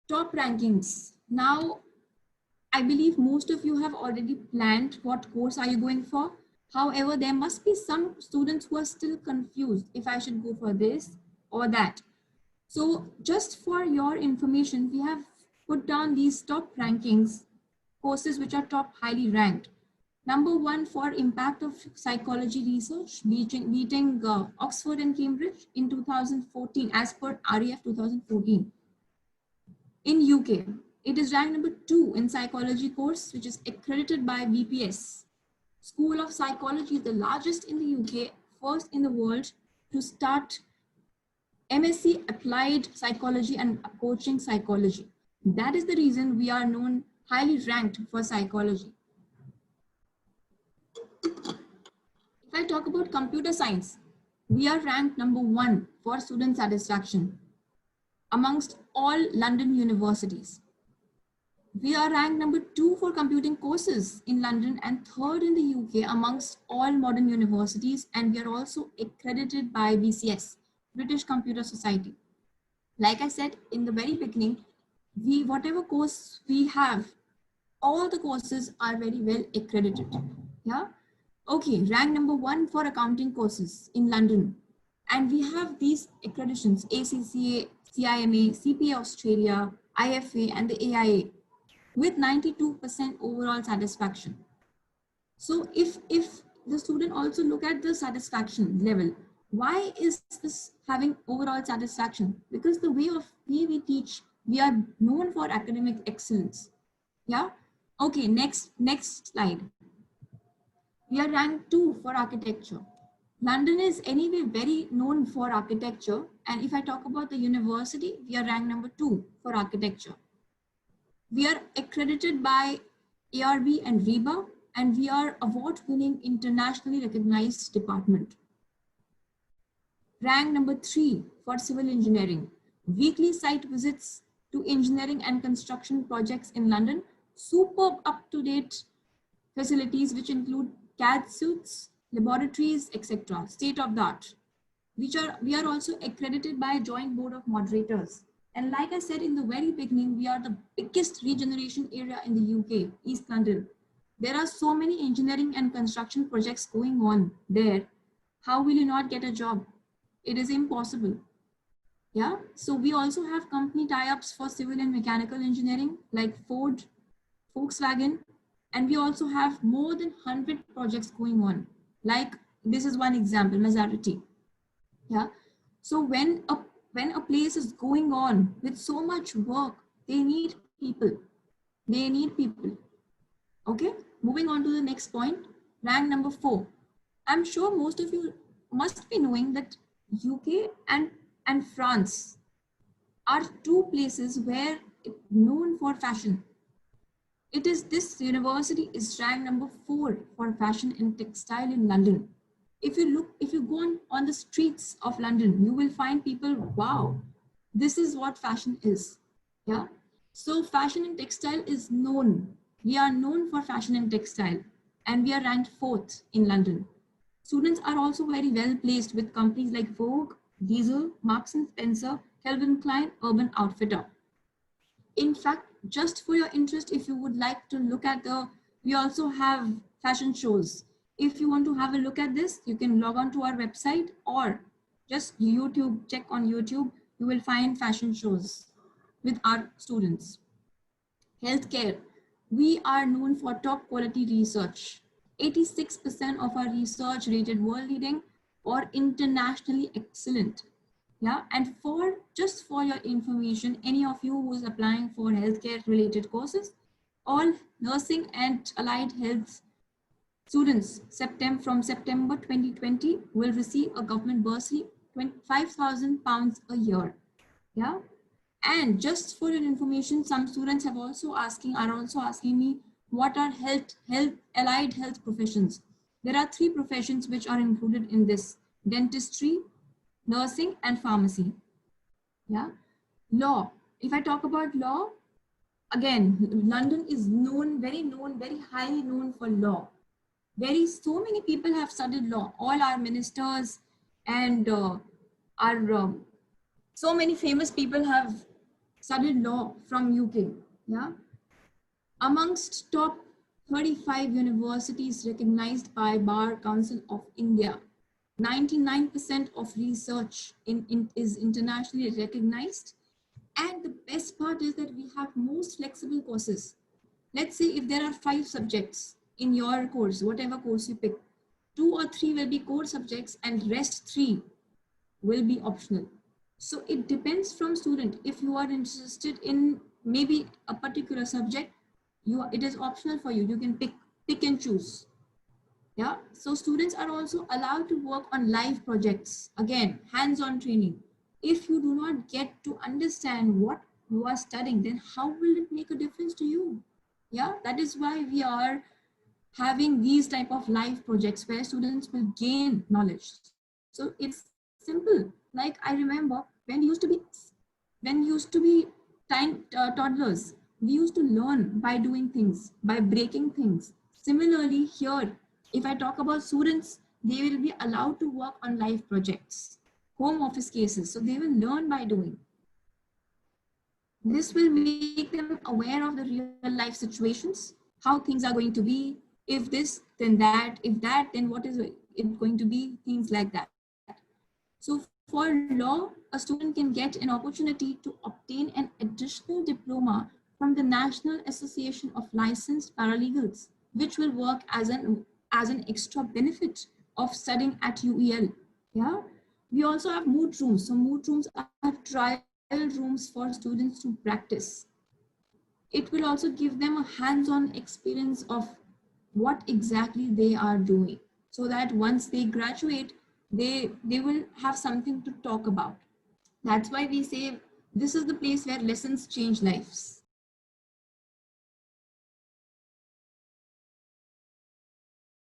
Top rankings. Now, I believe most of you have already planned what course are you going for. However, there must be some students who are still confused if I should go for this or that. So just for your information, we have put down these top rankings, courses which are top highly ranked. Number one for impact of psychology research, beating Oxford and Cambridge in 2014 as per RAF 2014. In UK, it is ranked number 2 in psychology course, which is accredited by BPS. School of Psychology is the largest in the UK, first in the world to start MSc Applied Psychology and Coaching Psychology. That is the reason we are known highly ranked for psychology. If I talk about computer science, we are ranked number 1 for student satisfaction amongst all London universities. We are ranked number 2 for computing courses in London and third in the UK amongst all modern universities, and we are also accredited by BCS, British Computer Society. Like I said in the very beginning, whatever course we have, all the courses are very well accredited. Yeah. Okay, rank number 1 for accounting courses in London. And we have these accreditations, ACCA, CIMA, CPA Australia, IFA, and the AIA with 92% overall satisfaction. So if the student also look at the satisfaction level, why is this having overall satisfaction? Because the way we teach, we are known for academic excellence. Yeah. Okay, next slide. We are ranked 2 for architecture. London is anyway very known for architecture. And if I talk about the university, we are ranked number 2 for architecture. We are accredited by ARB and RIBA, and we are award-winning internationally recognized department. Rank number 3 for civil engineering. Weekly site visits to engineering and construction projects in London. Superb up-to-date facilities which include CAD suites, laboratories, etc. State of the art. We are also accredited by Joint Board of Moderators. And like I said in the very beginning, we are the biggest regeneration area in the UK, East London. There are so many engineering and construction projects going on there. How will you not get a job? It is impossible. Yeah. So we also have company tie-ups for civil and mechanical engineering like Ford, Volkswagen, and we also have more than 100 projects going on. Like this is one example, Maserati. Yeah. So when a place is going on with so much work, they need people. They need people. Okay. Moving on to the next point, rank number 4. I'm sure most of you must be knowing that UK and France are 2 places where it's known for fashion. It is this university is ranked number 4 for fashion and textile in London. If you go on the streets of London, you will find people, wow, this is what fashion is. Yeah. So fashion and textile is known. We are known for fashion and textile, and we are ranked 4th in London. Students are also very well placed with companies like Vogue, Diesel, Marks and Spencer, Calvin Klein, Urban Outfitter. In fact, just for your interest, if you would like to look at we also have fashion shows. If you want to have a look at this, you can log on to our website or just YouTube, check on YouTube, you will find fashion shows with our students. Healthcare, we are known for top quality research. 86% of our research rated world leading or internationally excellent. Yeah, and just for your information, any of you who is applying for healthcare related courses, all nursing and allied health students from September 2020 will receive a government bursary, £25,000 a year. Yeah, and just for your information, some students are also asking me what are allied health professions. There are 3 professions which are included in this: dentistry, nursing, and pharmacy. Yeah. Law. If I talk about law, again, London is very highly known for law. So many people have studied law. All our ministers and so many famous people have studied law from UK. Yeah, amongst top 35 universities recognized by Bar Council of India, 99% of research is internationally recognized. And the best part is that we have most flexible courses. Let's say if there are 5 subjects in your course, whatever course you pick, 2 or 3 will be core subjects and rest 3 will be optional. So it depends from student. If you are interested in maybe a particular subject, it is optional for you. You can pick and choose. Yeah. So students are also allowed to work on live projects. Again, hands-on training. If you do not get to understand what you are studying, then how will it make a difference to you? Yeah, that is why we are having these type of live projects where students will gain knowledge. So it's simple. Like I remember when used to be toddlers, we used to learn by doing things, by breaking things. Similarly here, if I talk about students, they will be allowed to work on live projects, home office cases. So they will learn by doing. This will make them aware of the real life situations, how things are going to be. If this, then that. If that, then what is it going to be? Things like that. So for law, a student can get an opportunity to obtain an additional diploma from the National Association of Licensed Paralegals, which will work as an extra benefit of studying at UEL. Yeah. We also have moot rooms. So moot rooms are trial rooms for students to practice. It will also give them a hands-on experience of what exactly they are doing, so that once they graduate, they will have something to talk about. That's why we say this is the place where lessons change lives.